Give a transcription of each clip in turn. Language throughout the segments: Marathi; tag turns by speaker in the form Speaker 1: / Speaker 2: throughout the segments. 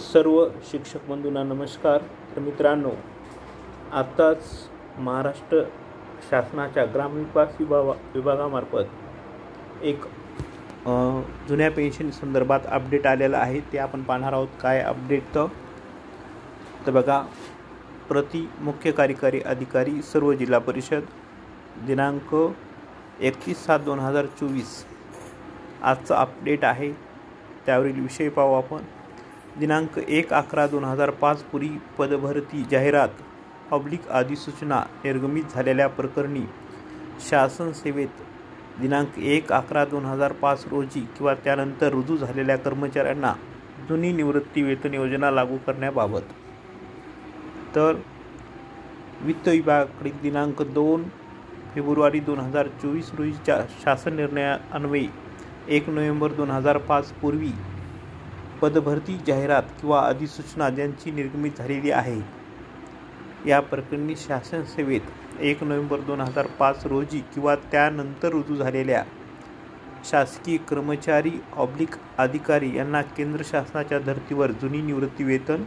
Speaker 1: सर्व शिक्षक बंधूंना नमस्कार। तर मित्रांनो, आत्ताच महाराष्ट्र शासनाच्या ग्रामविकास विभागामार्फत एक जुन्या पेन्शन संदर्भात अपडेट आलेला आहे। ते आपण पाहणार आहोत। काय अपडेट तर बघा, प्रति मुख्य कार्यकारी अधिकारी सर्व जिल्हा परिषद दिनांक 31/7/2024 आजचा अपडेट आहे। त्यावरील विषय पाहू आपण। दिनांक 1/11/2005 पूर्वी पदभरती जाहिरात अधिसूचना निर्गमित झालेल्या प्रकरणी शासन सेवेत दिनांक 1/11/2005 रोजी किंवा त्यानंतर रुजू झालेल्या कर्मचाऱ्यांना जुनी निवृत्ती वेतन योजना लागू करण्याबाबत तर वित्त विभागाकडील दिनांक 2 फेब्रुवारी 2024 रोजीच्या शासन निर्णयान्वये 1 नोव्हेंबर 2005 पूर्वी पदभरती जाहिरात किंवा अधिसूचना ज्यांची निर्गमित झालेली आहे या प्रकरणी शासन सेवेत 1 नोव्हेंबर 2005 रोजी किंवा त्यानंतर रुजू झालेल्या शासकीय कर्मचारी अधिकारी यांना केंद्र शासनाच्या धर्तीवर जुनी निवृत्ती वेतन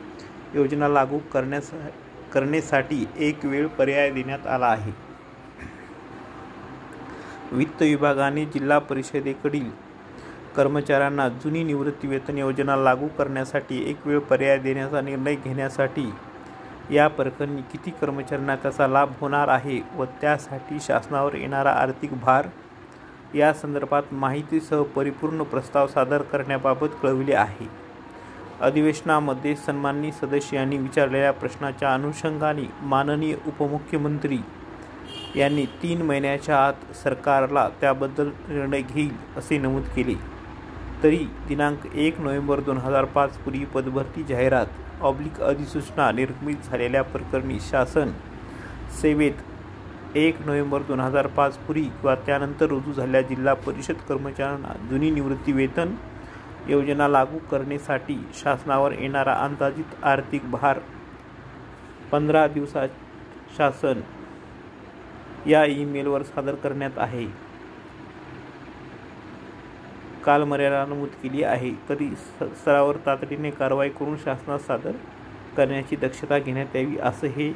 Speaker 1: योजना लागू करण्यासाठी एक वेळ पर्याय देण्यात आला आहे। वित्त विभागाने जिल्हा परिषदेकडील कर्मचाऱ्यांना जुनी निवृत्ती वेतन योजना लागू करण्यासाठी एक वेळ पर्याय देण्याचा निर्णय घेण्यासाठी या प्रकरणी किती कर्मचाऱ्यांना त्याचा लाभ होणार आहे व त्यासाठी शासनावर येणारा आर्थिक भार या संदर्भात माहितीसह परिपूर्ण प्रस्ताव सादर करण्याबाबत कळविले आहे। अधिवेशनामध्ये सन्माननीय सदस्यांनी विचारलेल्या प्रश्नाच्या अनुषंगाने माननीय उपमुख्यमंत्री यांनी 3 महिन्याच्या आत सरकारला त्याबद्दल निर्णय घेईल असे नमूद केले। तरी दिनांक 1 नोव्हेंबर 2005 पूर्वी पदभरती जाहिरात अधिसूचना निर्गमित झालेल्या प्रकरणी शासन सेवेत 1 नोव्हेंबर 2005 पूर्वी किंवा त्यानंतर रुजू झालेल्या जिल्हा परिषद कर्मचाऱ्यांना जुनी निवृत्ती वेतन योजना लागू करण्यासाठी शासनावर येणारा अंदाजित आर्थिक भार 15 दिवसात शासन या ईमेलवर सादर करण्यात आहे। कालमर्यादा नमूद केली आहे। तरी स्तरावर तातडीने कारवाई करून शासनास सादर करण्याची दक्षता घेण्यात यावी असं हे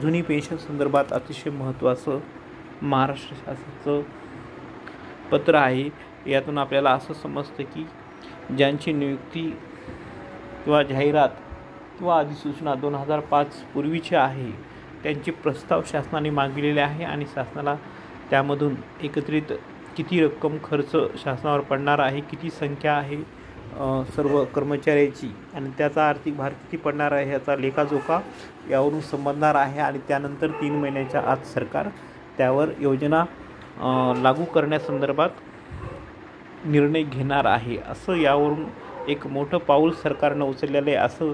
Speaker 1: जुनी पेन्शन संदर्भात अतिशय महत्त्वाचं महाराष्ट्र शासनाचं पत्र आहे। यातून आपल्याला असं समजतं की ज्यांची नियुक्ती किंवा जाहिरात किंवा अधिसूचना 2005 पूर्वीची आहे त्यांचे प्रस्ताव शासनाने मागविलेले आहे आणि शासनाला त्यामधून एकत्रित किती रक्कम खर्च शासनावर पडणार आहे, किती संख्या आहे सर्व कर्मचाऱ्याची आणि त्याचा आर्थिक भार किती पडणार आहे याचा लेखाजोखा यावरून समजणार आहे आणि त्यानंतर 3 महिन्याच्या आत सरकार त्यावर योजना लागू करण्यासंदर्भात निर्णय घेणार आहे। असं यावरून एक मोठं पाऊल सरकारनं उचललेलं आहे असं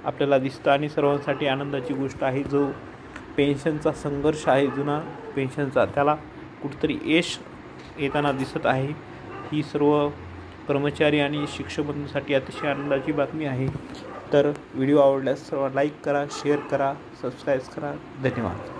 Speaker 1: आपल्याला दिसतं आणि सर्वांसाठी आनंदाची गोष्ट आहे। जो पेन्शनचा संघर्ष आहे जुना पेन्शनचा त्याला कुठेतरी यश येताना दिसत आहे। ही सर्व कर्मचारी आणि शिक्षक बंधूंसाठी अतिशय आनंदाची बातमी आहे। तर व्हिडिओ आवडल्यास सर्व लाईक करा, शेअर करा, सबस्क्राईब करा। धन्यवाद।